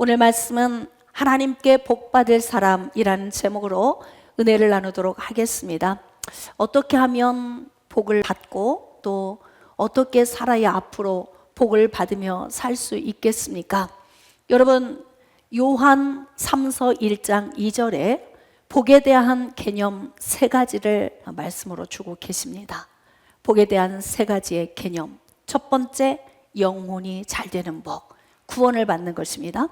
오늘 말씀은 하나님께 복받을 사람이라는 제목으로 은혜를 나누도록 하겠습니다. 어떻게 하면 복을 받고 또 어떻게 살아야 앞으로 복을 받으며 살 수 있겠습니까? 여러분, 요한 3서 1장 2절에 복에 대한 개념 세 가지를 말씀으로 주고 계십니다. 복에 대한 세 가지의 개념. 첫 번째, 영혼이 잘 되는 복, 구원을 받는 것입니다.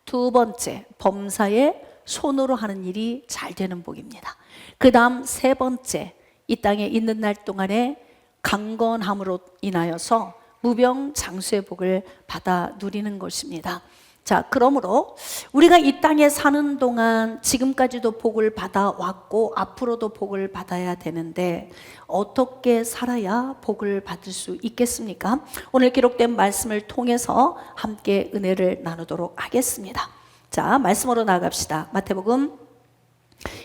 두 번째, 범사에 손으로 하는 일이 잘 되는 복입니다. 그 다음 세 번째, 이 땅에 있는 날 동안에 강건함으로 인하여서 무병장수의 복을 받아 누리는 것입니다. 자, 그러므로 우리가 이 땅에 사는 동안 지금까지도 복을 받아왔고 앞으로도 복을 받아야 되는데 어떻게 살아야 복을 받을 수 있겠습니까? 오늘 기록된 말씀을 통해서 함께 은혜를 나누도록 하겠습니다. 자, 말씀으로 나아갑시다. 마태복음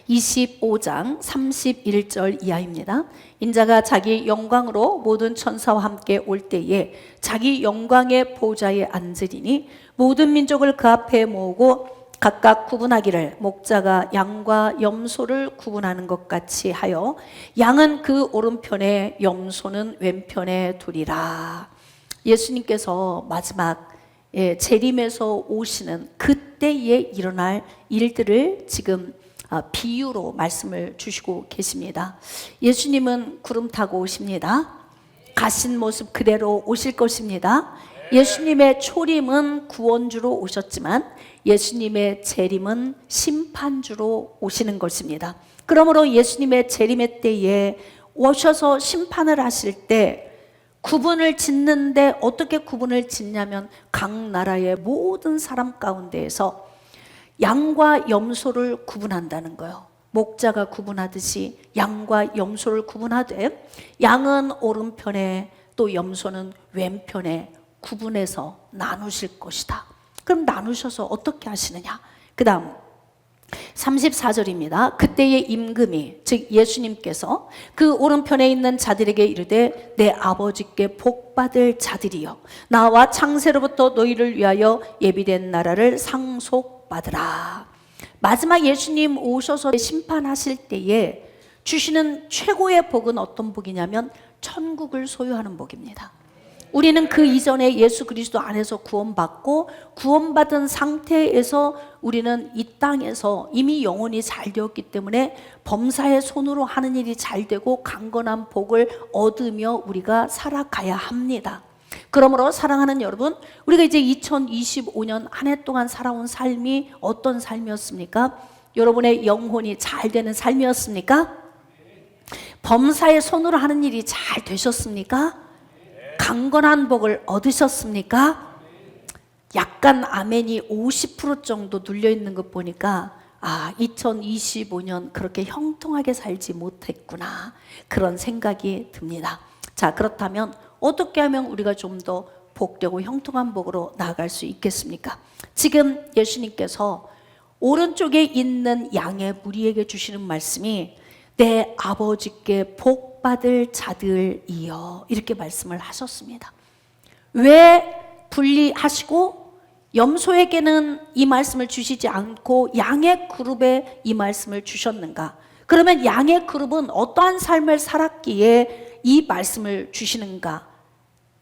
25장 31절 이하입니다. 인자가 자기 영광으로 모든 천사와 함께 올 때에 자기 영광의 보좌에 앉으리니 모든 민족을 그 앞에 모으고 각각 구분하기를 목자가 양과 염소를 구분하는 것 같이 하여 양은 그 오른편에 염소는 왼편에 두리라. 예수님께서 마지막 재림에서 오시는 그때에 일어날 일들을 지금 비유로 말씀을 주시고 계십니다. 예수님은 구름 타고 오십니다. 가신 모습 그대로 오실 것입니다. 예수님의 초림은 구원주로 오셨지만 예수님의 재림은 심판주로 오시는 것입니다. 그러므로 예수님의 재림의 때에 오셔서 심판을 하실 때 구분을 짓는데 어떻게 구분을 짓냐면 각 나라의 모든 사람 가운데에서 양과 염소를 구분한다는 거예요. 목자가 구분하듯이 양과 염소를 구분하되 양은 오른편에 또 염소는 왼편에 구분해서 나누실 것이다. 그럼 나누셔서 어떻게 하시느냐? 그 다음 34절입니다. 그때의 임금이 즉 예수님께서 그 오른편에 있는 자들에게 이르되 내 아버지께 복받을 자들이여 나와 창세로부터 너희를 위하여 예비된 나라를 상속받으라. 마지막 예수님 오셔서 심판하실 때에 주시는 최고의 복은 어떤 복이냐면 천국을 소유하는 복입니다. 우리는 그 이전에 예수 그리스도 안에서 구원받고 구원받은 상태에서 우리는 이 땅에서 이미 영혼이 잘 되었기 때문에 범사의 손으로 하는 일이 잘 되고 강건한 복을 얻으며 우리가 살아가야 합니다. 그러므로 사랑하는 여러분, 우리가 이제 2025년 한 해 동안 살아온 삶이 어떤 삶이었습니까? 여러분의 영혼이 잘 되는 삶이었습니까? 범사의 손으로 하는 일이 잘 되셨습니까? 강건한 복을 얻으셨습니까? 약간 아멘이 50% 정도 눌려있는 것 보니까 2025년 그렇게 형통하게 살지 못했구나 그런 생각이 듭니다. 자, 그렇다면 어떻게 하면 우리가 좀 더 복되고 형통한 복으로 나아갈 수 있겠습니까? 지금 예수님께서 오른쪽에 있는 양의 무리에게 주시는 말씀이 내 아버지께 복받을 자들이여 이렇게 말씀을 하셨습니다. 왜 분리하시고 염소에게는 이 말씀을 주시지 않고 양의 그룹에 이 말씀을 주셨는가? 그러면 양의 그룹은 어떠한 삶을 살았기에 이 말씀을 주시는가?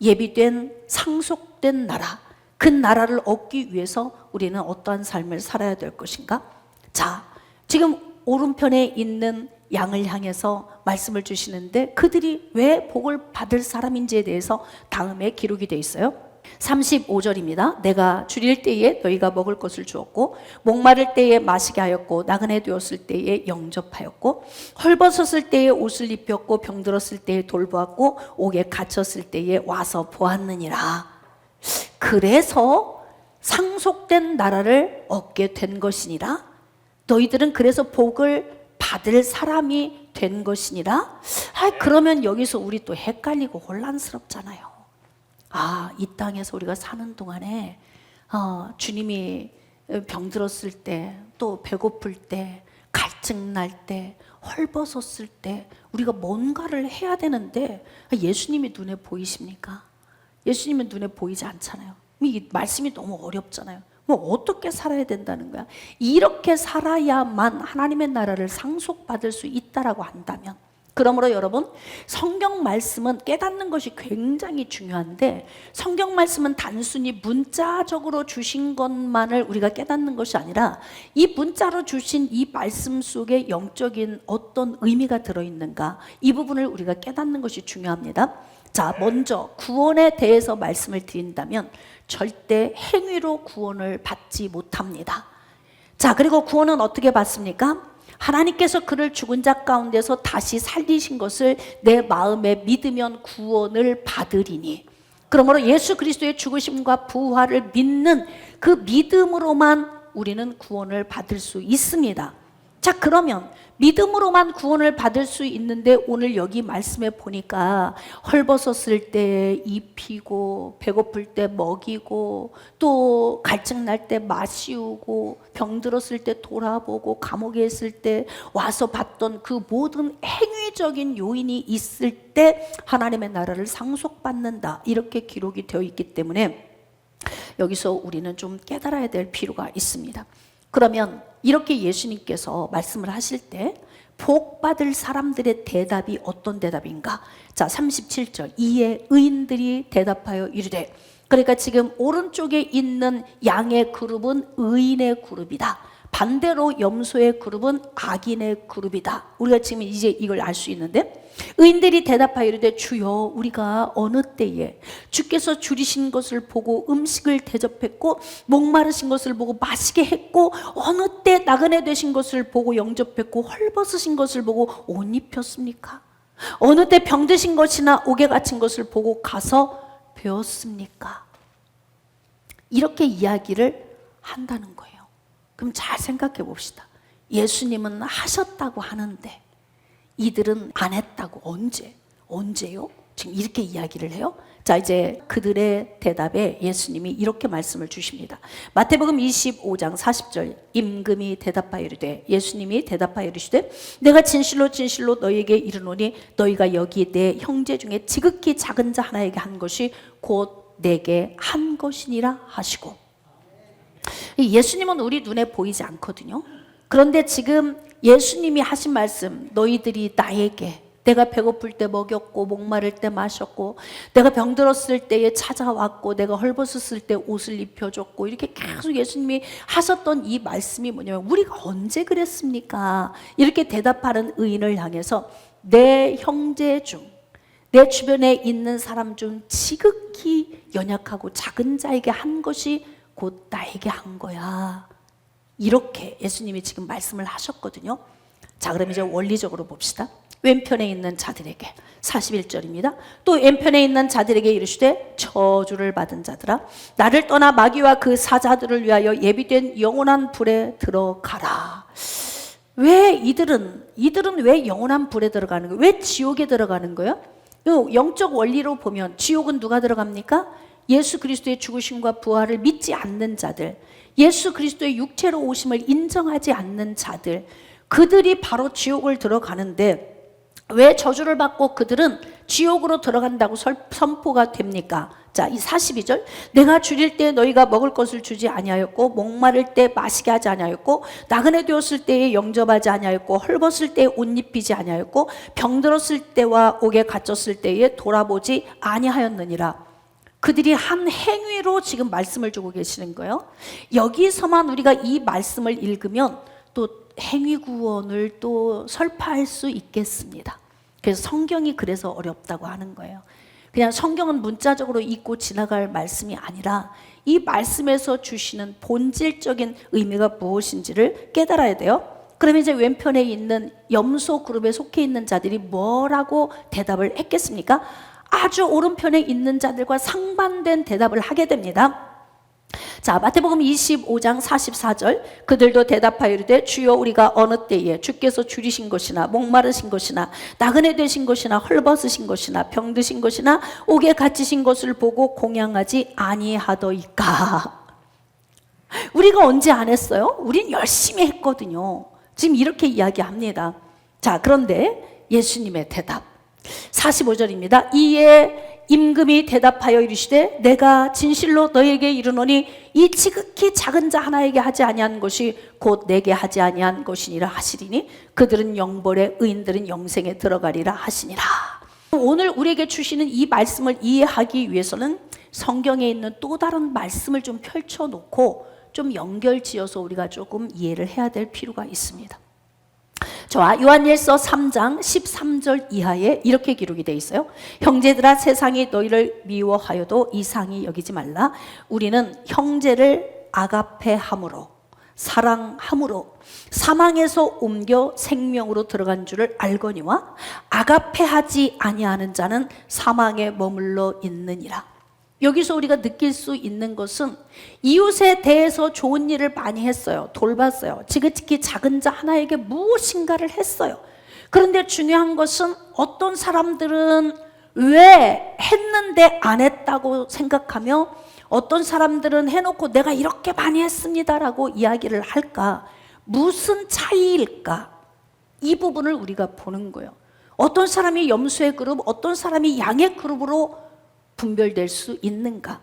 예비된 상속된 나라, 그 나라를 얻기 위해서 우리는 어떠한 삶을 살아야 될 것인가? 자, 지금 오른편에 있는 양을 향해서 말씀을 주시는데 그들이 왜 복을 받을 사람인지에 대해서 다음에 기록이 되어 있어요. 35절입니다. 내가 줄일 때에 너희가 먹을 것을 주었고 목마를 때에 마시게 하였고 나그네 되었을 때에 영접하였고 헐벗었을 때에 옷을 입혔고 병들었을 때에 돌보았고 옥에 갇혔을 때에 와서 보았느니라. 그래서 상속된 나라를 얻게 된 것이니라. 너희들은 그래서 복을 받을 사람이 된 것이니라. 그러면 여기서 우리 또 헷갈리고 혼란스럽잖아요. 이 땅에서 우리가 사는 동안에 주님이 병들었을 때, 또 배고플 때, 갈증 날 때, 헐벗었을 때 우리가 뭔가를 해야 되는데 예수님이 눈에 보이십니까? 예수님은 눈에 보이지 않잖아요. 이 말씀이 너무 어렵잖아요. 뭐 어떻게 살아야 된다는 거야? 이렇게 살아야만 하나님의 나라를 상속받을 수 있다라고 한다면, 그러므로 여러분, 성경 말씀은 깨닫는 것이 굉장히 중요한데, 성경 말씀은 단순히 문자적으로 주신 것만을 우리가 깨닫는 것이 아니라 이 문자로 주신 이 말씀 속에 영적인 어떤 의미가 들어있는가, 이 부분을 우리가 깨닫는 것이 중요합니다. 자, 먼저 구원에 대해서 말씀을 드린다면 절대 행위로 구원을 받지 못합니다. 자, 그리고 구원은 어떻게 받습니까? 하나님께서 그를 죽은 자 가운데서 다시 살리신 것을 내 마음에 믿으면 구원을 받으리니. 그러므로 예수 그리스도의 죽으심과 부활을 믿는 그 믿음으로만 우리는 구원을 받을 수 있습니다. 자, 그러면 믿음으로만 구원을 받을 수 있는데, 오늘 여기 말씀에 보니까 헐벗었을 때 입히고, 배고플 때 먹이고, 또 갈증 날 때 마시우고, 병들었을 때 돌아보고, 감옥에 있을 때 와서 봤던 그 모든 행위적인 요인이 있을 때 하나님의 나라를 상속받는다, 이렇게 기록이 되어 있기 때문에 여기서 우리는 좀 깨달아야 될 필요가 있습니다. 그러면 이렇게 예수님께서 말씀을 하실 때 복 받을 사람들의 대답이 어떤 대답인가? 자, 37절. 이에 의인들이 대답하여 이르되, 그러니까 지금 오른쪽에 있는 양의 그룹은 의인의 그룹이다. 반대로 염소의 그룹은 악인의 그룹이다. 우리가 지금 이제 이걸 알 수 있는데, 의인들이 대답하여 이르되, 주여, 우리가 어느 때에 주께서 줄이신 것을 보고 음식을 대접했고, 목마르신 것을 보고 마시게 했고, 어느 때 나그네 되신 것을 보고 영접했고, 헐벗으신 것을 보고 옷 입혔습니까? 어느 때 병드신 것이나 옥에 갇힌 것을 보고 가서 배웠습니까? 이렇게 이야기를 한다는 거예요. 그럼 잘 생각해 봅시다. 예수님은 하셨다고 하는데 이들은 안 했다고. 언제요? 지금 이렇게 이야기를 해요. 자, 이제 그들의 대답에 예수님이 이렇게 말씀을 주십니다. 마태복음 25장 40절. 임금이 대답하여 이르되, 예수님이 대답하여 이르시되, 내가 진실로 진실로 너희에게 이르노니 너희가 여기 내 형제 중에 지극히 작은 자 하나에게 한 것이 곧 내게 한 것이니라 하시고. 예수님은 우리 눈에 보이지 않거든요. 그런데 지금 예수님이 하신 말씀, 너희들이 나에게, 내가 배고플 때 먹였고, 목마를 때 마셨고, 내가 병들었을 때에 찾아왔고, 내가 헐벗었을 때 옷을 입혀줬고, 이렇게 계속 예수님이 하셨던 이 말씀이 뭐냐면, 우리가 언제 그랬습니까? 이렇게 대답하는 의인을 향해서 내 형제 중, 내 주변에 있는 사람 중 지극히 연약하고 작은 자에게 한 것이 곧 나에게 한 거야. 이렇게 예수님이 지금 말씀을 하셨거든요. 자, 그럼 이제 원리적으로 봅시다. 왼편에 있는 자들에게, 41절입니다. 또 왼편에 있는 자들에게 이르시되, 저주를 받은 자들아, 나를 떠나 마귀와 그 사자들을 위하여 예비된 영원한 불에 들어가라. 왜 이들은 왜 영원한 불에 들어가는 거예요? 왜 지옥에 들어가는 거예요? 영적 원리로 보면 지옥은 누가 들어갑니까? 예수 그리스도의 죽으심과 부활을 믿지 않는 자들, 예수 그리스도의 육체로 오심을 인정하지 않는 자들, 그들이 바로 지옥을 들어가는데, 왜 저주를 받고 그들은 지옥으로 들어간다고 선포가 됩니까? 자, 이 42절. 내가 줄일 때 너희가 먹을 것을 주지 아니하였고, 목마를 때 마시게 하지 아니하였고, 나그네 되었을 때에 영접하지 아니하였고, 헐벗을 때에 옷 입히지 아니하였고, 병들었을 때와 옥에 갇혔을 때에 돌아보지 아니하였느니라. 그들이 한 행위로 지금 말씀을 주고 계시는 거예요. 여기서만 우리가 이 말씀을 읽으면 또 행위 구원을 또 설파할 수 있겠습니다. 그래서 성경이 그래서 어렵다고 하는 거예요. 그냥 성경은 문자적으로 읽고 지나갈 말씀이 아니라 이 말씀에서 주시는 본질적인 의미가 무엇인지를 깨달아야 돼요. 그러면 이제 왼편에 있는 염소 그룹에 속해 있는 자들이 뭐라고 대답을 했겠습니까? 아주 오른편에 있는 자들과 상반된 대답을 하게 됩니다. 자, 마태복음 25장 44절. 그들도 대답하여 이르되, 주여, 우리가 어느 때에 주께서 줄이신 것이나 목마르신 것이나 나그네 되신 것이나 헐벗으신 것이나 병드신 것이나 옥에 갇히신 것을 보고 공양하지 아니하더이까. 우리가 언제 안 했어요? 우린 열심히 했거든요. 지금 이렇게 이야기합니다. 자, 그런데 예수님의 대답 45절입니다. 이에 임금이 대답하여 이르시되 내가 진실로 너에게 이르노니 이 지극히 작은 자 하나에게 하지 아니한 것이 곧 내게 하지 아니한 것이니라 하시리니 그들은 영벌에 의인들은 영생에 들어가리라 하시니라. 오늘 우리에게 주시는 이 말씀을 이해하기 위해서는 성경에 있는 또 다른 말씀을 좀 펼쳐놓고 좀 연결지어서 우리가 조금 이해를 해야 될 필요가 있습니다. 자, 요한일서 3장 13절 이하에 이렇게 기록이 되어 있어요. 형제들아 세상이 너희를 미워하여도 이상히 여기지 말라. 우리는 형제를 아가페함으로 사랑함으로 사망에서 옮겨 생명으로 들어간 줄을 알거니와 아가페하지 아니하는 자는 사망에 머물러 있느니라. 여기서 우리가 느낄 수 있는 것은 이웃에 대해서 좋은 일을 많이 했어요. 돌봤어요. 지극히 작은 자 하나에게 무엇인가를 했어요. 그런데 중요한 것은 어떤 사람들은 왜 했는데 안 했다고 생각하며 어떤 사람들은 해놓고 내가 이렇게 많이 했습니다라고 이야기를 할까? 무슨 차이일까? 이 부분을 우리가 보는 거예요. 어떤 사람이 염소의 그룹, 어떤 사람이 양의 그룹으로 분별될 수 있는가?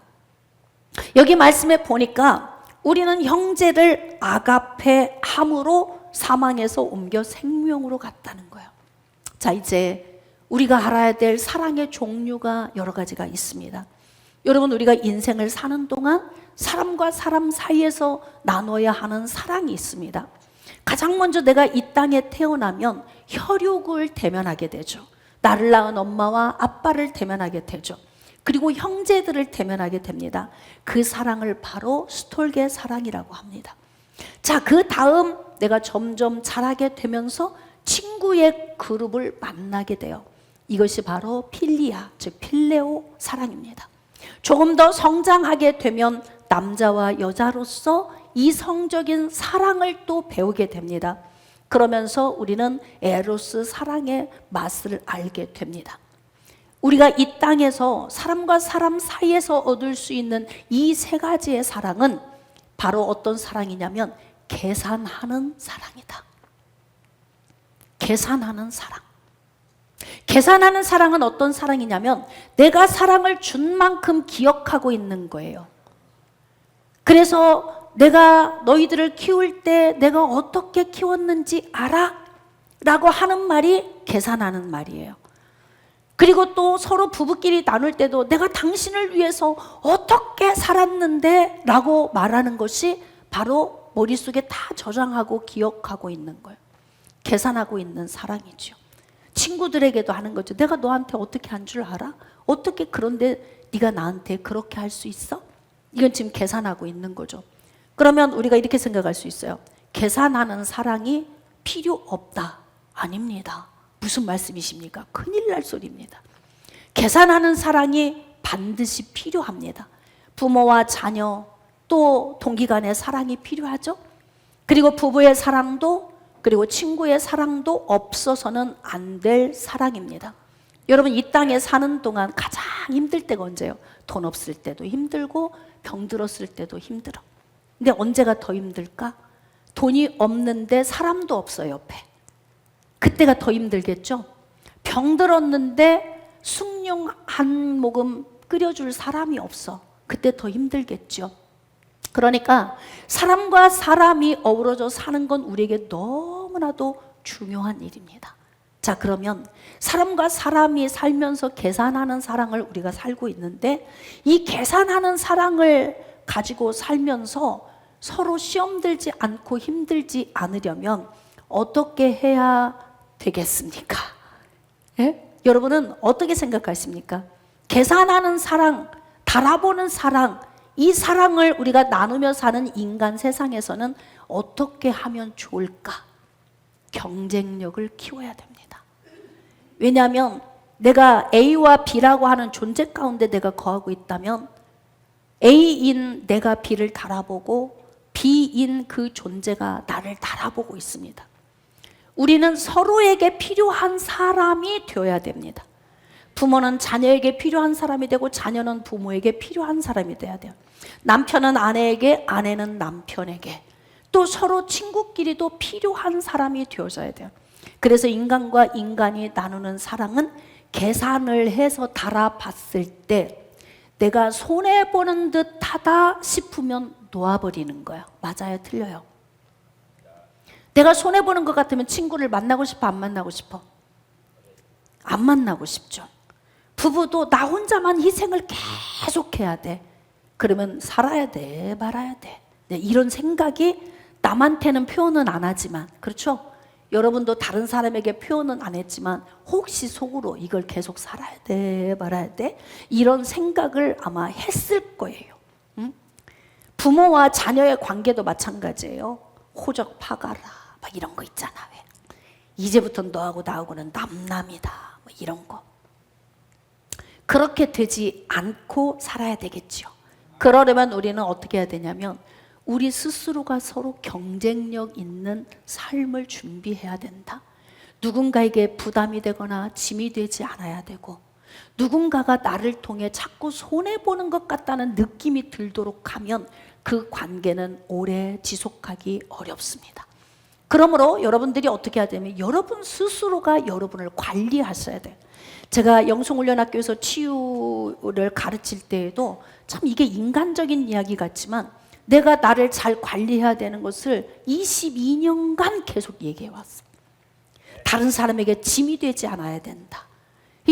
여기 말씀에 보니까 우리는 형제를 아가페함으로 사망에서 옮겨 생명으로 갔다는 거예요. 자, 이제 우리가 알아야 될 사랑의 종류가 여러 가지가 있습니다. 여러분, 우리가 인생을 사는 동안 사람과 사람 사이에서 나눠야 하는 사랑이 있습니다. 가장 먼저 내가 이 땅에 태어나면 혈육을 대면하게 되죠. 나를 낳은 엄마와 아빠를 대면하게 되죠. 그리고 형제들을 대면하게 됩니다. 그 사랑을 바로 스톨게 사랑이라고 합니다. 자, 그 다음 내가 점점 자라게 되면서 친구의 그룹을 만나게 돼요. 이것이 바로 필리아, 즉 필레오 사랑입니다. 조금 더 성장하게 되면 남자와 여자로서 이성적인 사랑을 또 배우게 됩니다. 그러면서 우리는 에로스 사랑의 맛을 알게 됩니다. 우리가 이 땅에서 사람과 사람 사이에서 얻을 수 있는 이 세 가지의 사랑은 바로 어떤 사랑이냐면 계산하는 사랑이다. 계산하는 사랑. 계산하는 사랑은 어떤 사랑이냐면 내가 사랑을 준 만큼 기억하고 있는 거예요. 그래서 내가 너희들을 키울 때 내가 어떻게 키웠는지 알아? 라고 하는 말이 계산하는 말이에요. 그리고 또 서로 부부끼리 나눌 때도 내가 당신을 위해서 어떻게 살았는데 라고 말하는 것이 바로 머릿속에 다 저장하고 기억하고 있는 거예요. 계산하고 있는 사랑이죠. 친구들에게도 하는 거죠. 내가 너한테 어떻게 한 줄 알아? 어떻게 그런데 네가 나한테 그렇게 할 수 있어? 이건 지금 계산하고 있는 거죠. 그러면 우리가 이렇게 생각할 수 있어요. 계산하는 사랑이 필요 없다. 아닙니다. 무슨 말씀이십니까? 큰일 날 소리입니다. 계산하는 사랑이 반드시 필요합니다. 부모와 자녀, 또 동기간의 사랑이 필요하죠. 그리고 부부의 사랑도, 그리고 친구의 사랑도 없어서는 안 될 사랑입니다. 여러분, 이 땅에 사는 동안 가장 힘들 때가 언제예요? 돈 없을 때도 힘들고 병 들었을 때도 힘들어. 근데 언제가 더 힘들까? 돈이 없는데 사람도 없어 옆에. 그때가 더 힘들겠죠? 병 들었는데 숭늉 한 모금 끓여줄 사람이 없어. 그때 더 힘들겠죠? 그러니까 사람과 사람이 어우러져 사는 건 우리에게 너무나도 중요한 일입니다. 자, 그러면 사람과 사람이 살면서 계산하는 사랑을 우리가 살고 있는데 이 계산하는 사랑을 가지고 살면서 서로 시험 들지 않고 힘들지 않으려면 어떻게 해야 되겠습니까? 예? 여러분은 어떻게 생각하십니까? 계산하는 사랑, 달아보는 사랑, 이 사랑을 우리가 나누며 사는 인간 세상에서는 어떻게 하면 좋을까? 경쟁력을 키워야 됩니다. 왜냐하면 내가 A와 B라고 하는 존재 가운데 내가 거하고 있다면 A인 내가 B를 달아보고 B인 그 존재가 나를 달아보고 있습니다. 우리는 서로에게 필요한 사람이 되어야 됩니다. 부모는 자녀에게 필요한 사람이 되고 자녀는 부모에게 필요한 사람이 돼야 돼요. 남편은 아내에게, 아내는 남편에게, 또 서로 친구끼리도 필요한 사람이 되어져야 돼요. 그래서 인간과 인간이 나누는 사랑은 계산을 해서 달아봤을 때 내가 손해보는 듯 하다 싶으면 놓아버리는 거야. 맞아요? 틀려요? 내가 손해보는 것 같으면 친구를 만나고 싶어? 안 만나고 싶어? 안 만나고 싶죠. 부부도 나 혼자만 희생을 계속 해야 돼. 그러면 살아야 돼? 말아야 돼? 네, 이런 생각이 남한테는 표현은 안 하지만, 그렇죠? 여러분도 다른 사람에게 표현은 안 했지만 혹시 속으로 이걸 계속 살아야 돼? 말아야 돼? 이런 생각을 아마 했을 거예요. 응? 부모와 자녀의 관계도 마찬가지예요. 호적 파가라 막 이런 거 있잖아. 왜? 이제부터 너하고 나하고는 남남이다 뭐 이런 거. 그렇게 되지 않고 살아야 되겠죠. 그러려면 우리는 어떻게 해야 되냐면 우리 스스로가 서로 경쟁력 있는 삶을 준비해야 된다. 누군가에게 부담이 되거나 짐이 되지 않아야 되고, 누군가가 나를 통해 자꾸 손해보는 것 같다는 느낌이 들도록 하면 그 관계는 오래 지속하기 어렵습니다. 그러므로 여러분들이 어떻게 해야 되냐면 여러분 스스로가 여러분을 관리하셔야 돼요. 제가 영성훈련학교에서 치유를 가르칠 때에도 참 이게 인간적인 이야기 같지만 내가 나를 잘 관리해야 되는 것을 22년간 계속 얘기해 왔어. 다른 사람에게 짐이 되지 않아야 된다.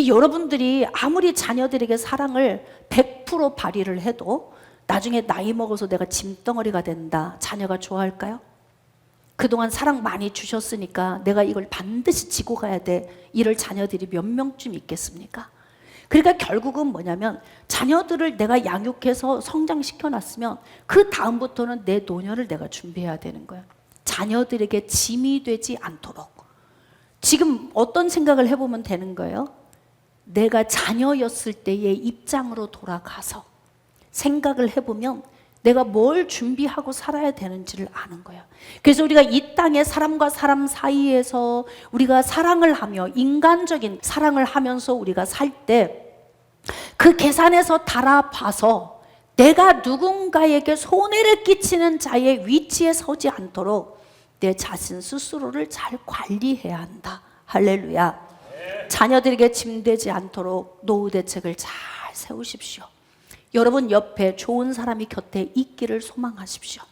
여러분들이 아무리 자녀들에게 사랑을 100% 발휘를 해도 나중에 나이 먹어서 내가 짐덩어리가 된다. 자녀가 좋아할까요? 그동안 사랑 많이 주셨으니까 내가 이걸 반드시 지고 가야 돼. 이럴 자녀들이 몇 명쯤 있겠습니까? 그러니까 결국은 뭐냐면 자녀들을 내가 양육해서 성장시켜 놨으면 그 다음부터는 내 노년을 내가 준비해야 되는 거야. 자녀들에게 짐이 되지 않도록. 지금 어떤 생각을 해보면 되는 거예요? 내가 자녀였을 때의 입장으로 돌아가서 생각을 해보면 내가 뭘 준비하고 살아야 되는지를 아는 거예요. 그래서 우리가 이 땅에 사람과 사람 사이에서 우리가 사랑을 하며 인간적인 사랑을 하면서 우리가 살 때 그 계산에서 달아봐서 내가 누군가에게 손해를 끼치는 자의 위치에 서지 않도록 내 자신 스스로를 잘 관리해야 한다. 할렐루야. 자녀들에게 짐되지 않도록 노후 대책을 잘 세우십시오. 여러분 옆에 좋은 사람이 곁에 있기를 소망하십시오.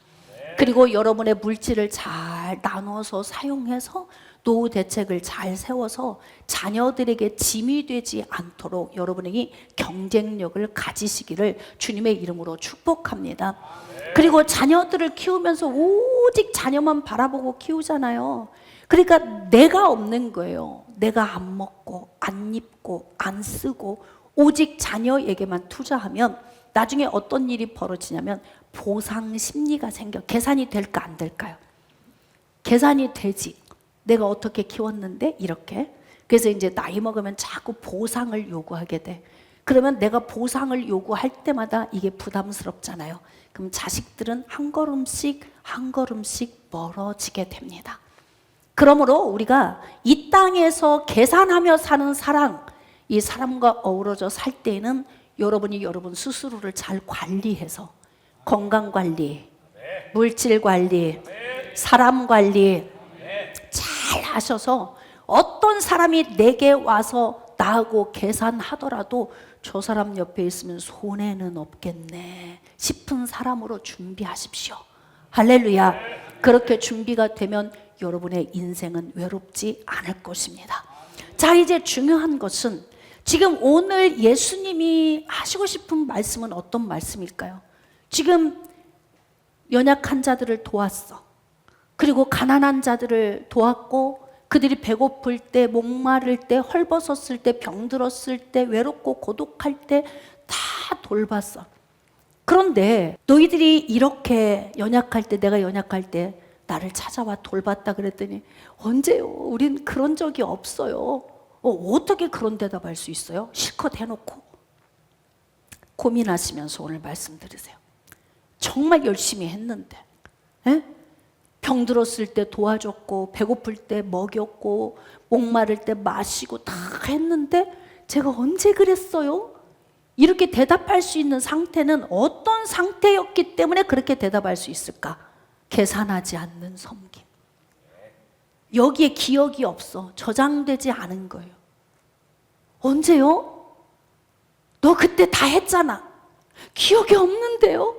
그리고 여러분의 물질을 잘 나눠서 사용해서 노후 대책을 잘 세워서 자녀들에게 짐이 되지 않도록 여러분이 경쟁력을 가지시기를 주님의 이름으로 축복합니다. 그리고 자녀들을 키우면서 오직 자녀만 바라보고 키우잖아요. 그러니까 내가 없는 거예요. 내가 안 먹고 안 입고 안 쓰고 오직 자녀에게만 투자하면 나중에 어떤 일이 벌어지냐면 보상 심리가 생겨. 계산이 될까 안 될까요? 계산이 되지. 내가 어떻게 키웠는데 이렇게. 그래서 이제 나이 먹으면 자꾸 보상을 요구하게 돼. 그러면 내가 보상을 요구할 때마다 이게 부담스럽잖아요. 그럼 자식들은 한 걸음씩 한 걸음씩 멀어지게 됩니다. 그러므로 우리가 이 땅에서 계산하며 사는 사랑, 이 사람과 어우러져 살 때에는 여러분이 여러분 스스로를 잘 관리해서 건강관리, 물질관리, 사람관리 잘 하셔서 어떤 사람이 내게 와서 나하고 계산하더라도 저 사람 옆에 있으면 손해는 없겠네 싶은 사람으로 준비하십시오. 할렐루야. 그렇게 준비가 되면 여러분의 인생은 외롭지 않을 것입니다. 자, 이제 중요한 것은 지금 오늘 예수님이 하시고 싶은 말씀은 어떤 말씀일까요? 지금 연약한 자들을 도왔어. 그리고 가난한 자들을 도왔고 그들이 배고플 때, 목마를 때, 헐벗었을 때, 병들었을 때, 외롭고 고독할 때 다 돌봤어. 그런데 너희들이 이렇게 연약할 때, 내가 연약할 때 나를 찾아와 돌봤다 그랬더니 언제요? 우린 그런 적이 없어요. 어떻게 그런 대답할 수 있어요? 실컷 해놓고. 고민하시면서 오늘 말씀 들으세요. 정말 열심히 했는데 에? 병들었을 때 도와줬고 배고플 때 먹였고 목마를 때 마시고 다 했는데 제가 언제 그랬어요? 이렇게 대답할 수 있는 상태는 어떤 상태였기 때문에 그렇게 대답할 수 있을까? 계산하지 않는 섬김. 여기에 기억이 없어. 저장되지 않은 거예요. 언제요? 너 그때 다 했잖아. 기억이 없는데요?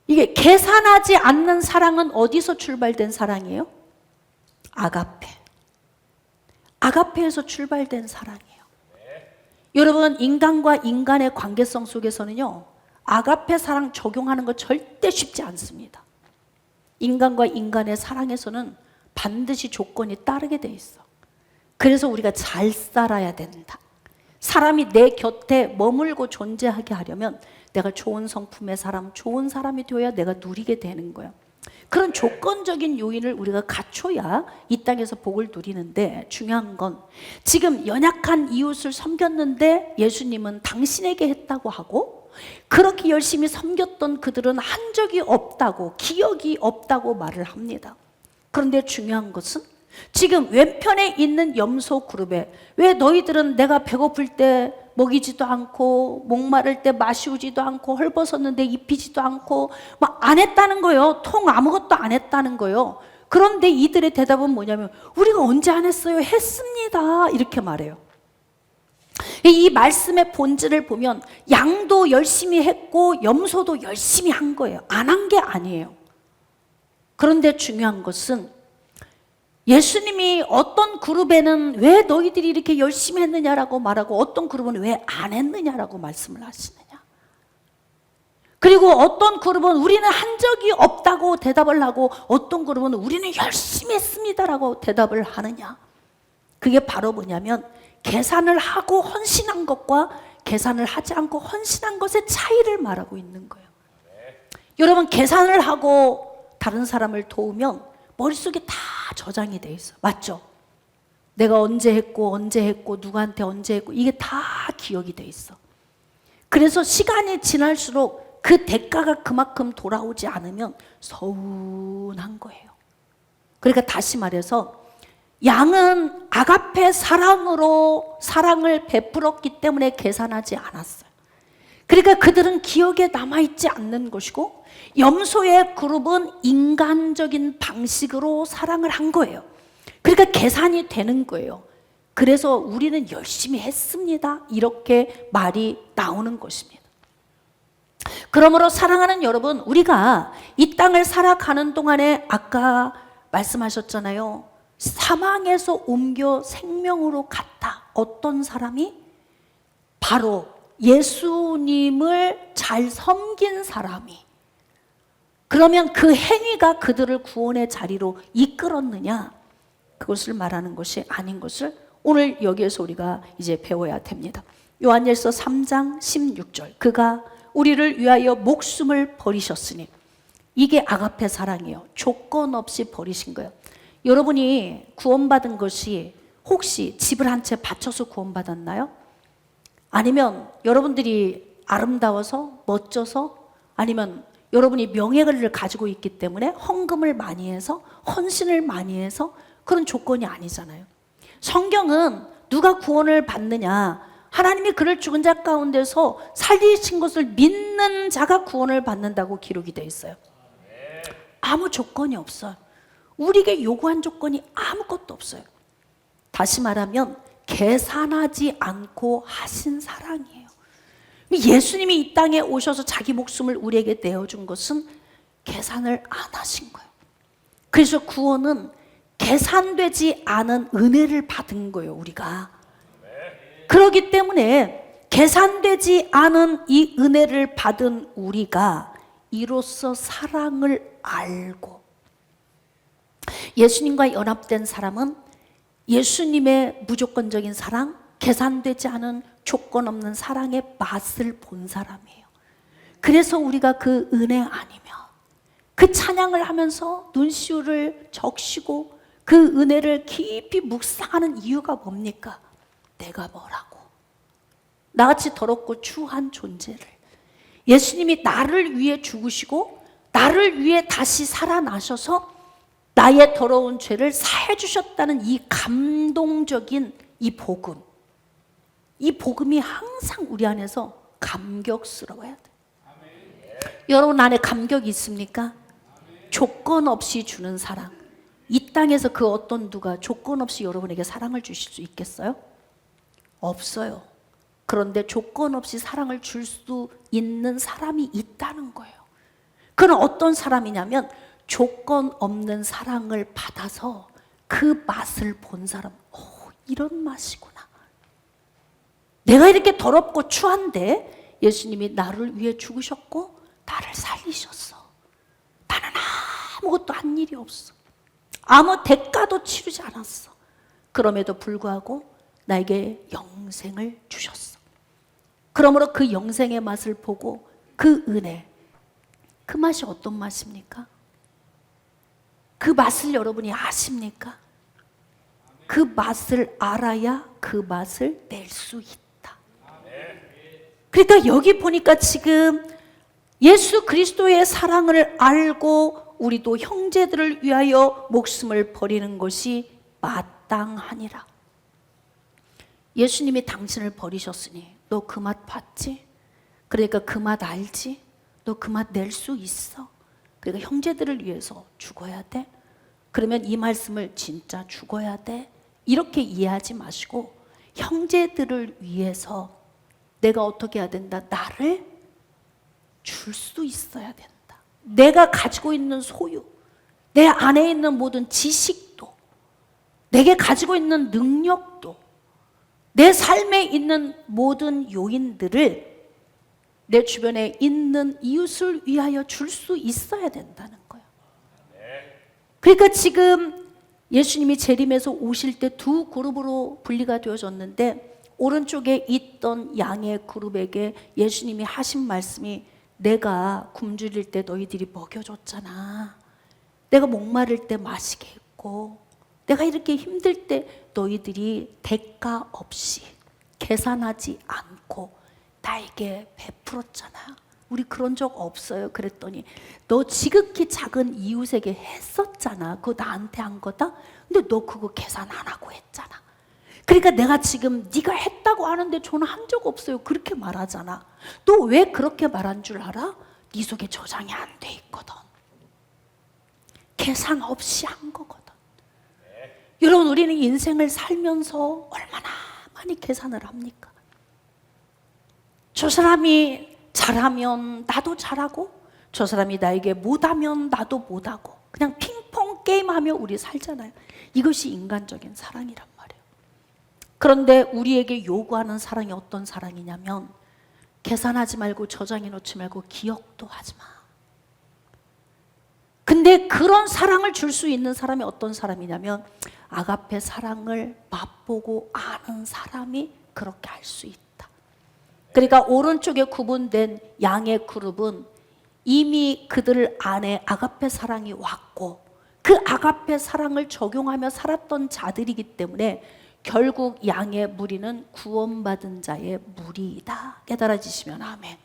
이게 계산하지 않는 사랑은 어디서 출발된 사랑이에요? 아가페. 아가페에서 출발된 사랑이에요. 여러분, 인간과 인간의 관계성 속에서는요, 아가페 사랑 적용하는 거 절대 쉽지 않습니다. 인간과 인간의 사랑에서는 반드시 조건이 따르게 돼 있어. 그래서 우리가 잘 살아야 된다. 사람이 내 곁에 머물고 존재하게 하려면 내가 좋은 성품의 사람, 좋은 사람이 되어야 내가 누리게 되는 거야. 그런 조건적인 요인을 우리가 갖춰야 이 땅에서 복을 누리는데, 중요한 건 지금 연약한 이웃을 섬겼는데 예수님은 당신에게 했다고 하고, 그렇게 열심히 섬겼던 그들은 한 적이 없다고, 기억이 없다고 말을 합니다. 그런데 중요한 것은 지금 왼편에 있는 염소 그룹에, 왜 너희들은 내가 배고플 때 먹이지도 않고 목마를 때 마시우지도 않고 헐벗었는데 입히지도 않고 막 안 했다는 거예요. 통 아무것도 안 했다는 거예요. 그런데 이들의 대답은 뭐냐면, 우리가 언제 안 했어요? 했습니다. 이렇게 말해요. 이 말씀의 본질을 보면 양도 열심히 했고 염소도 열심히 한 거예요. 안 한 게 아니에요. 그런데 중요한 것은 예수님이 어떤 그룹에는 왜 너희들이 이렇게 열심히 했느냐라고 말하고 어떤 그룹은 왜 안 했느냐라고 말씀을 하시느냐. 그리고 어떤 그룹은 우리는 한 적이 없다고 대답을 하고 어떤 그룹은 우리는 열심히 했습니다라고 대답을 하느냐. 그게 바로 뭐냐면 계산을 하고 헌신한 것과 계산을 하지 않고 헌신한 것의 차이를 말하고 있는 거예요. 여러분, 계산을 하고 다른 사람을 도우면 머릿속에 다 저장이 돼 있어. 맞죠? 내가 언제 했고 누구한테 언제 했고 이게 다 기억이 돼 있어. 그래서 시간이 지날수록 그 대가가 그만큼 돌아오지 않으면 서운한 거예요. 그러니까 다시 말해서 양은 아가페 사랑으로 사랑을 베풀었기 때문에 계산하지 않았어요. 그러니까 그들은 기억에 남아있지 않는 것이고, 염소의 그룹은 인간적인 방식으로 사랑을 한 거예요. 그러니까 계산이 되는 거예요. 그래서 우리는 열심히 했습니다. 이렇게 말이 나오는 것입니다. 그러므로 사랑하는 여러분, 우리가 이 땅을 살아가는 동안에 아까 말씀하셨잖아요. 사망에서 옮겨 생명으로 갔다. 어떤 사람이? 바로 예수님을 잘 섬긴 사람이. 그러면 그 행위가 그들을 구원의 자리로 이끌었느냐? 그것을 말하는 것이 아닌 것을 오늘 여기에서 우리가 이제 배워야 됩니다. 요한일서 3장 16절. 그가 우리를 위하여 목숨을 버리셨으니. 이게 아가페 사랑이에요. 조건 없이 버리신 거예요. 여러분이 구원받은 것이 혹시 집을 한 채 바쳐서 구원받았나요? 아니면 여러분들이 아름다워서 멋져서, 아니면 여러분이 명예를 가지고 있기 때문에 헌금을 많이 해서 헌신을 많이 해서, 그런 조건이 아니잖아요. 성경은 누가 구원을 받느냐, 하나님이 그를 죽은 자 가운데서 살리신 것을 믿는 자가 구원을 받는다고 기록이 되어 있어요. 아무 조건이 없어요. 우리에게 요구한 조건이 아무것도 없어요. 다시 말하면 계산하지 않고 하신 사랑이에요. 예수님이 이 땅에 오셔서 자기 목숨을 우리에게 내어준 것은 계산을 안 하신 거예요. 그래서 구원은 계산되지 않은 은혜를 받은 거예요, 우리가. 그렇기 때문에 계산되지 않은 이 은혜를 받은 우리가 이로써 사랑을 알고, 예수님과 연합된 사람은 예수님의 무조건적인 사랑, 계산되지 않은 조건 없는 사랑의 맛을 본 사람이에요. 그래서 우리가 그 은혜 아니면, 그 찬양을 하면서 눈시울을 적시고 그 은혜를 깊이 묵상하는 이유가 뭡니까? 내가 뭐라고? 나같이 더럽고 추한 존재를 예수님이 나를 위해 죽으시고 나를 위해 다시 살아나셔서 나의 더러운 죄를 사해 주셨다는 이 감동적인 이 복음, 이 복음이 항상 우리 안에서 감격스러워야 돼. 여러분 안에 감격이 있습니까? 조건 없이 주는 사랑. 이 땅에서 그 어떤 누가 조건 없이 여러분에게 사랑을 주실 수 있겠어요? 없어요. 그런데 조건 없이 사랑을 줄 수 있는 사람이 있다는 거예요. 그는 어떤 사람이냐면 조건 없는 사랑을 받아서 그 맛을 본 사람. 이런 맛이구나. 내가 이렇게 더럽고 추한데 예수님이 나를 위해 죽으셨고 나를 살리셨어. 나는 아무것도 한 일이 없어. 아무 대가도 치르지 않았어. 그럼에도 불구하고 나에게 영생을 주셨어. 그러므로 그 영생의 맛을 보고 그 은혜, 그 맛이 어떤 맛입니까? 그 맛을 여러분이 아십니까? 그 맛을 알아야 그 맛을 낼 수 있다. 그러니까 여기 보니까 지금 예수 그리스도의 사랑을 알고 우리도 형제들을 위하여 목숨을 버리는 것이 마땅하니라. 예수님이 당신을 버리셨으니 너 그 맛 봤지? 그러니까 그 맛 알지? 너 그 맛 낼 수 있어. 그러니까 형제들을 위해서 죽어야 돼. 그러면 이 말씀을 진짜 죽어야 돼. 이렇게 이해하지 마시고 형제들을 위해서 내가 어떻게 해야 된다? 나를 줄 수 있어야 된다. 내가 가지고 있는 소유, 내 안에 있는 모든 지식도, 내게 가지고 있는 능력도, 내 삶에 있는 모든 요인들을 내 주변에 있는 이웃을 위하여 줄 수 있어야 된다는 거예요. 그러니까 지금 예수님이 재림에서 오실 때 두 그룹으로 분리가 되어졌는데 오른쪽에 있던 양의 그룹에게 예수님이 하신 말씀이 내가 굶주릴 때 너희들이 먹여줬잖아. 내가 목마를 때 마시게 했고 내가 이렇게 힘들 때 너희들이 대가 없이 계산하지 않고 나에게 베풀었잖아. 우리 그런 적 없어요. 그랬더니 너 지극히 작은 이웃에게 했었잖아. 그거 나한테 한 거다. 근데 너 그거 계산 안 하고 했잖아. 그러니까 내가 지금 네가 했다고 하는데 저는 한 적 없어요. 그렇게 말하잖아. 너 왜 그렇게 말한 줄 알아? 네 속에 저장이 안 돼 있거든. 계산 없이 한 거거든. 여러분 우리는 인생을 살면서 얼마나 많이 계산을 합니까? 저 사람이 잘하면 나도 잘하고 저 사람이 나에게 못하면 나도 못하고 그냥 핑퐁 게임하며 우리 살잖아요. 이것이 인간적인 사랑이란 말이에요. 그런데 우리에게 요구하는 사랑이 어떤 사랑이냐면 계산하지 말고 저장해 놓지 말고 기억도 하지 마. 근데 그런 사랑을 줄 수 있는 사람이 어떤 사람이냐면 아가페 사랑을 맛보고 아는 사람이 그렇게 할 수 있다. 그러니까 오른쪽에 구분된 양의 그룹은 이미 그들 안에 아가페 사랑이 왔고 그 아가페 사랑을 적용하며 살았던 자들이기 때문에 결국 양의 무리는 구원받은 자의 무리이다. 깨달아지시면 아멘.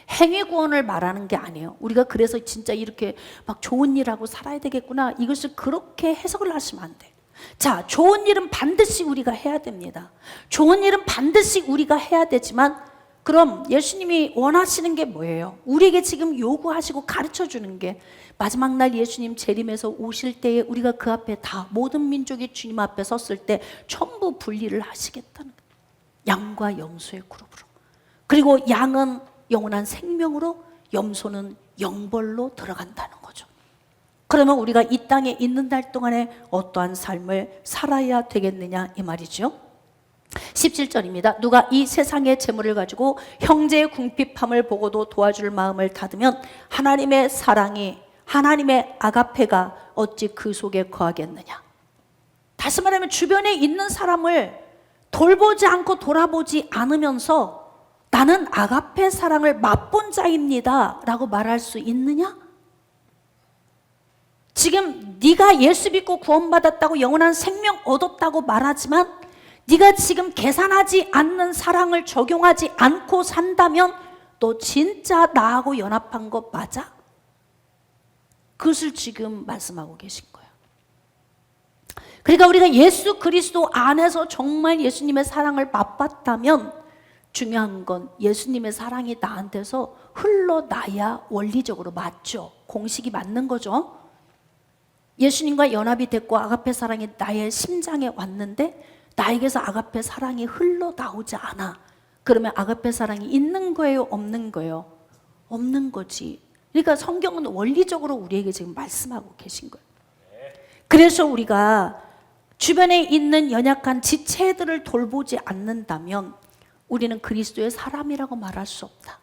행위 구원을 말하는 게 아니에요. 우리가 그래서 진짜 이렇게 막 좋은 일하고 살아야 되겠구나. 이것을 그렇게 해석을 하시면 안 돼. 자, 좋은 일은 반드시 우리가 해야 됩니다. 좋은 일은 반드시 우리가 해야 되지만 그럼 예수님이 원하시는 게 뭐예요? 우리에게 지금 요구하시고 가르쳐 주는 게 마지막 날 예수님 재림에서 오실 때에 우리가 그 앞에 다 모든 민족이 주님 앞에 섰을 때 전부 분리를 하시겠다는 거예요. 양과 염소의 그룹으로. 그리고 양은 영원한 생명으로 염소는 영벌로 들어간다는 거죠. 그러면 우리가 이 땅에 있는 날 동안에 어떠한 삶을 살아야 되겠느냐 이 말이죠. 17절입니다. 누가 이 세상의 재물을 가지고 형제의 궁핍함을 보고도 도와줄 마음을 닫으면 하나님의 사랑이 하나님의 아가페가 어찌 그 속에 거하겠느냐. 다시 말하면 주변에 있는 사람을 돌보지 않고 돌아보지 않으면서 나는 아가페 사랑을 맛본 자입니다 라고 말할 수 있느냐? 지금 네가 예수 믿고 구원받았다고 영원한 생명 얻었다고 말하지만 네가 지금 계산하지 않는 사랑을 적용하지 않고 산다면 너 진짜 나하고 연합한 거 맞아? 그것을 지금 말씀하고 계신 거예요. 그러니까 우리가 예수 그리스도 안에서 정말 예수님의 사랑을 맛봤다면 중요한 건 예수님의 사랑이 나한테서 흘러나야 원리적으로 맞죠. 공식이 맞는 거죠. 예수님과 연합이 됐고 아가페 사랑이 나의 심장에 왔는데 나에게서 아가페 사랑이 흘러나오지 않아. 그러면 아가페 사랑이 있는 거예요? 없는 거예요? 없는 거지. 그러니까 성경은 원리적으로 우리에게 지금 말씀하고 계신 거예요. 그래서 우리가 주변에 있는 연약한 지체들을 돌보지 않는다면 우리는 그리스도의 사람이라고 말할 수 없다.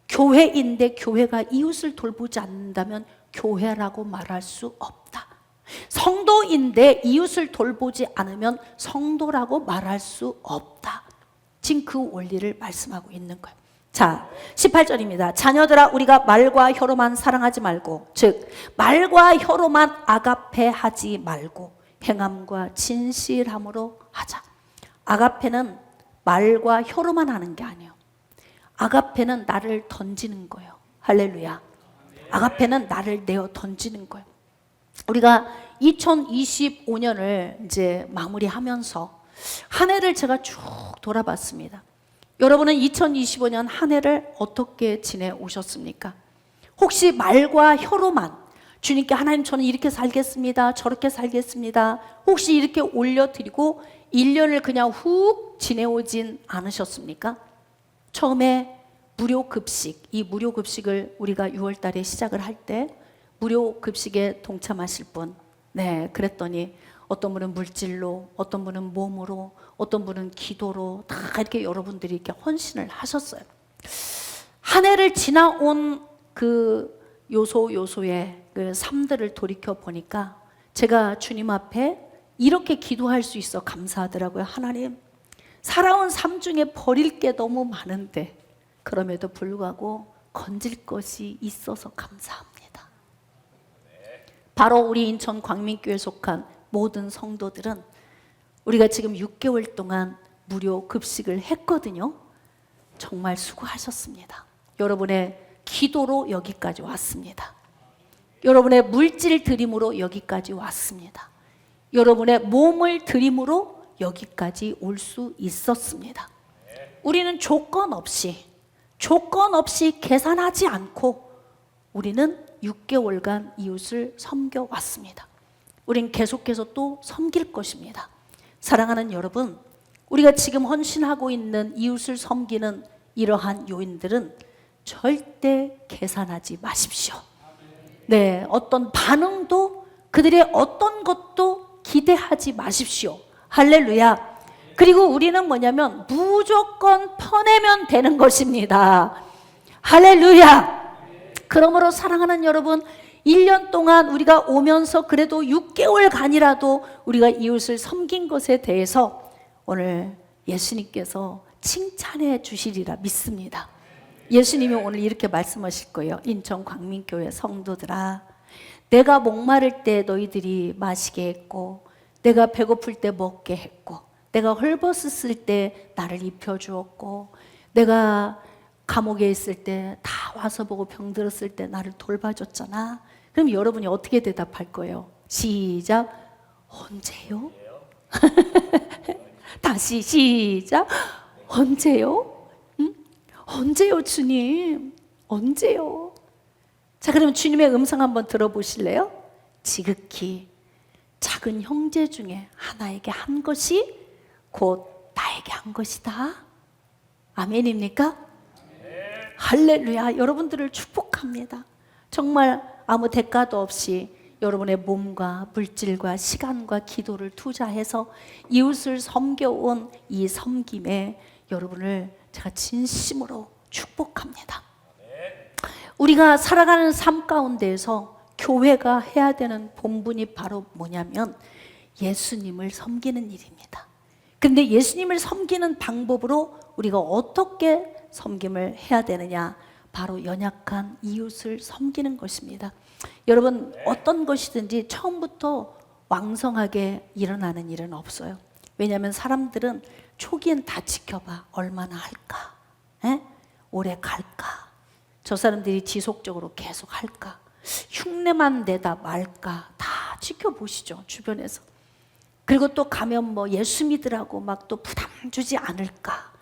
교회인데 교회가 이웃을 돌보지 않는다면 교회라고 말할 수 없다. 성도인데 이웃을 돌보지 않으면 성도라고 말할 수 없다. 지금 그 원리를 말씀하고 있는 거예요. 자, 18절입니다. 자녀들아, 우리가 말과 혀로만 사랑하지 말고, 즉 말과 혀로만 아가페 하지 말고 행함과 진실함으로 하자. 아가페는 말과 혀로만 하는 게 아니에요. 아가페는 나를 던지는 거예요. 할렐루야. 아가페는 나를 내어 던지는 거예요. 우리가 2025년을 이제 마무리하면서 한 해를 제가 쭉 돌아봤습니다. 여러분은 2025년 한 해를 어떻게 지내오셨습니까? 혹시 말과 혀로만 주님께 하나님 저는 이렇게 살겠습니다, 저렇게 살겠습니다, 혹시 이렇게 올려드리고 1년을 그냥 훅 지내오진 않으셨습니까? 처음에 무료 급식, 이 무료 급식을 우리가 6월 달에 시작을 할 때 무료 급식에 동참하실 분, 네, 그랬더니 어떤 분은 물질로, 어떤 분은 몸으로, 어떤 분은 기도로 다 이렇게 여러분들이 이렇게 헌신을 하셨어요. 한 해를 지나온 그 요소의 그 삶들을 돌이켜 보니까 제가 주님 앞에 이렇게 기도할 수 있어 감사하더라고요. 하나님, 살아온 삶 중에 버릴 게 너무 많은데 그럼에도 불구하고 건질 것이 있어서 감사합니다. 바로 우리 인천 광민교회에 속한 모든 성도들은 우리가 지금 6개월 동안 무료 급식을 했거든요. 정말 수고하셨습니다. 여러분의 기도로 여기까지 왔습니다. 여러분의 물질 드림으로 여기까지 왔습니다. 여러분의 몸을 드림으로 여기까지 올 수 있었습니다. 우리는 조건 없이 계산하지 않고 우리는 6개월간 이웃을 섬겨왔습니다. 우린 계속해서 또 섬길 것입니다. 사랑하는 여러분, 우리가 지금 헌신하고 있는 이웃을 섬기는 이러한 요인들은 절대 계산하지 마십시오. 네, 어떤 반응도, 그들의 어떤 것도 기대하지 마십시오. 할렐루야. 그리고 우리는 뭐냐면 무조건 퍼내면 되는 것입니다. 할렐루야. 그러므로 사랑하는 여러분, 1년 동안 우리가 오면서 그래도 6개월간이라도 우리가 이웃을 섬긴 것에 대해서 오늘 예수님께서 칭찬해 주시리라 믿습니다. 예수님이 오늘 이렇게 말씀하실 거예요. 인천 광민교회 성도들아, 내가 목마를 때 너희들이 마시게 했고, 내가 배고플 때 먹게 했고, 내가 헐벗었을 때 나를 입혀주었고, 내가 감옥에 있을 때 다 와서 보고 병들었을 때 나를 돌봐줬잖아. 그럼 여러분이 어떻게 대답할 거예요? 시작. 언제요? 다시 시작. 언제요? 응? 언제요, 주님? 언제요? 자, 그러면 주님의 음성 한번 들어보실래요? 지극히 작은 형제 중에 하나에게 한 것이 곧 나에게 한 것이다. 아멘입니까? 할렐루야. 여러분들을 축복합니다. 정말 아무 대가도 없이 여러분의 몸과 물질과 시간과 기도를 투자해서 이웃을 섬겨온 이 섬김에 여러분을 제가 진심으로 축복합니다. 우리가 살아가는 삶 가운데에서 교회가 해야 되는 본분이 바로 뭐냐면 예수님을 섬기는 일입니다. 근데 예수님을 섬기는 방법으로 우리가 어떻게 섬김을 해야 되느냐? 바로 연약한 이웃을 섬기는 것입니다. 여러분, 어떤 것이든지 처음부터 왕성하게 일어나는 일은 없어요. 왜냐하면 사람들은 초기엔 다 지켜봐. 얼마나 할까? 에? 오래 갈까? 저 사람들이 지속적으로 계속 할까? 흉내만 내다 말까? 다 지켜보시죠, 주변에서. 그리고 또 가면 뭐 예수 믿으라고 막 또 부담 주지 않을까?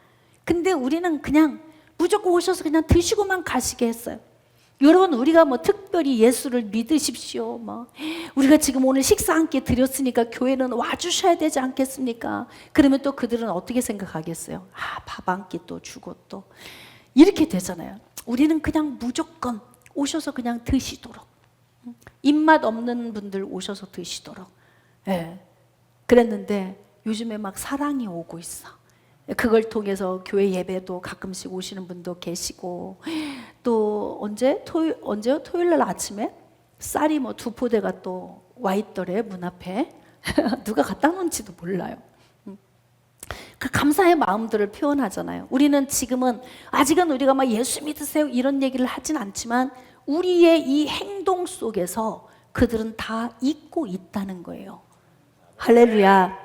근데 우리는 그냥 무조건 오셔서 그냥 드시고만 가시게 했어요. 여러분, 우리가 뭐 특별히 예수를 믿으십시오, 뭐 우리가 지금 오늘 식사 함께 드렸으니까 교회는 와주셔야 되지 않겠습니까? 그러면 또 그들은 어떻게 생각하겠어요? 밥 한 끼 또 주고 또 이렇게 되잖아요. 우리는 그냥 무조건 오셔서 그냥 드시도록, 입맛 없는 분들 오셔서 드시도록, 그랬는데 요즘에 막 사랑이 오고 있어. 그걸 통해서 교회 예배도 가끔씩 오시는 분도 계시고, 또 언제요? 토요일 날 아침에 쌀이 뭐 2포대가 또 와 있더래, 문 앞에. 누가 갖다 놓은지도 몰라요. 그 감사의 마음들을 표현하잖아요. 우리는 지금은 아직은 우리가 막 예수 믿으세요 이런 얘기를 하진 않지만 우리의 이 행동 속에서 그들은 다 잊고 있다는 거예요. 할렐루야.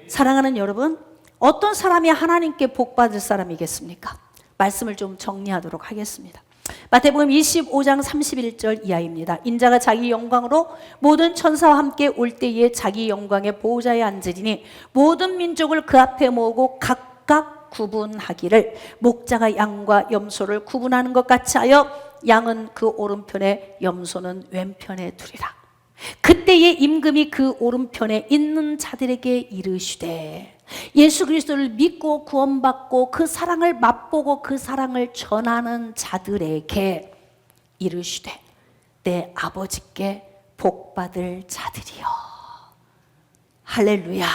사랑하는 여러분, 어떤 사람이 하나님께 복 받을 사람이겠습니까? 말씀을 좀 정리하도록 하겠습니다. 마태복음 25장 31절 이하입니다. 인자가 자기 영광으로 모든 천사와 함께 올 때에 자기 영광의 보호자에 앉으리니 모든 민족을 그 앞에 모으고 각각 구분하기를 목자가 양과 염소를 구분하는 것 같이 하여 양은 그 오른편에 염소는 왼편에 두리라. 그때에 임금이 그 오른편에 있는 자들에게 이르시되, 예수 그리스도를 믿고 구원받고 그 사랑을 맛보고 그 사랑을 전하는 자들에게 이르시되, 내 아버지께 복받을 자들이여. 할렐루야.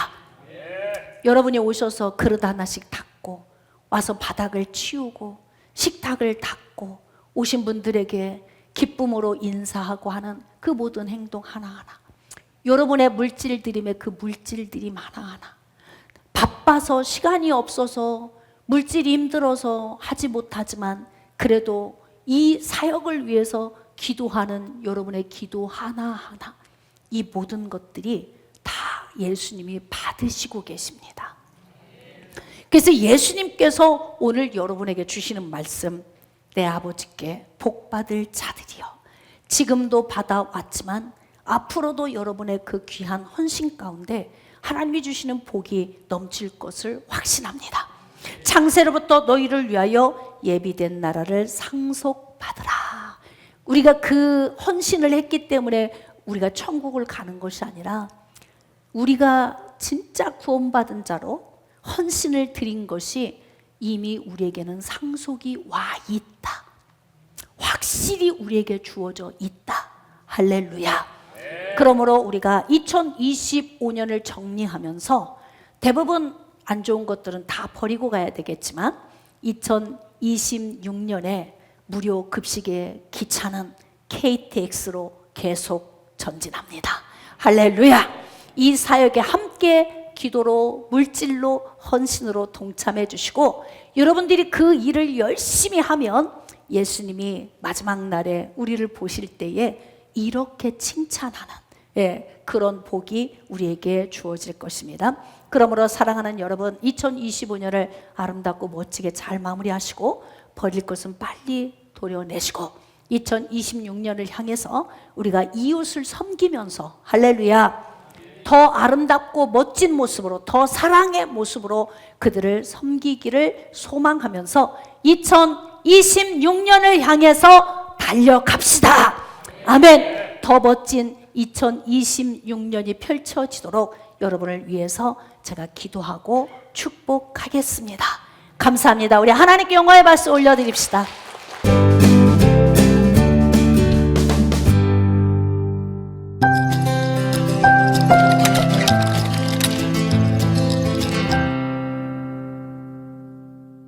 여러분이 오셔서 그릇 하나씩 닦고 와서 바닥을 치우고 식탁을 닦고 오신 분들에게 기쁨으로 인사하고 하는 그 모든 행동 하나하나, 여러분의 물질들임에 그 물질들이 하나하나, 바빠서 시간이 없어서 물질이 힘들어서 하지 못하지만 그래도 이 사역을 위해서 기도하는 여러분의 기도 하나하나, 이 모든 것들이 다 예수님이 받으시고 계십니다. 그래서 예수님께서 오늘 여러분에게 주시는 말씀, 내 아버지께 복받을 자들이여. 지금도 받아왔지만 앞으로도 여러분의 그 귀한 헌신 가운데 하나님이 주시는 복이 넘칠 것을 확신합니다. 창세로부터 너희를 위하여 예비된 나라를 상속받으라. 우리가 그 헌신을 했기 때문에 우리가 천국을 가는 것이 아니라, 우리가 진짜 구원받은 자로 헌신을 드린 것이 이미 우리에게는 상속이 와 있다. 확실히 우리에게 주어져 있다. 할렐루야. 그러므로 우리가 2025년을 정리하면서 대부분 안 좋은 것들은 다 버리고 가야 되겠지만 2026년에 무료 급식의 기차는 KTX로 계속 전진합니다. 할렐루야. 이 사역에 함께 기도로, 물질로, 헌신으로 동참해 주시고, 여러분들이 그 일을 열심히 하면 예수님이 마지막 날에 우리를 보실 때에 이렇게 칭찬하는 그런 복이 우리에게 주어질 것입니다. 그러므로 사랑하는 여러분, 2025년을 아름답고 멋지게 잘 마무리하시고 버릴 것은 빨리 도려내시고 2026년을 향해서 우리가 이웃을 섬기면서, 할렐루야, 더 아름답고 멋진 모습으로, 더 사랑의 모습으로 그들을 섬기기를 소망하면서 2026년을 향해서 달려갑시다. 아멘. 더 멋진 2026년이 펼쳐지도록 여러분을 위해서 제가 기도하고 축복하겠습니다. 감사합니다. 우리 하나님께 영광의 박수 올려드립시다.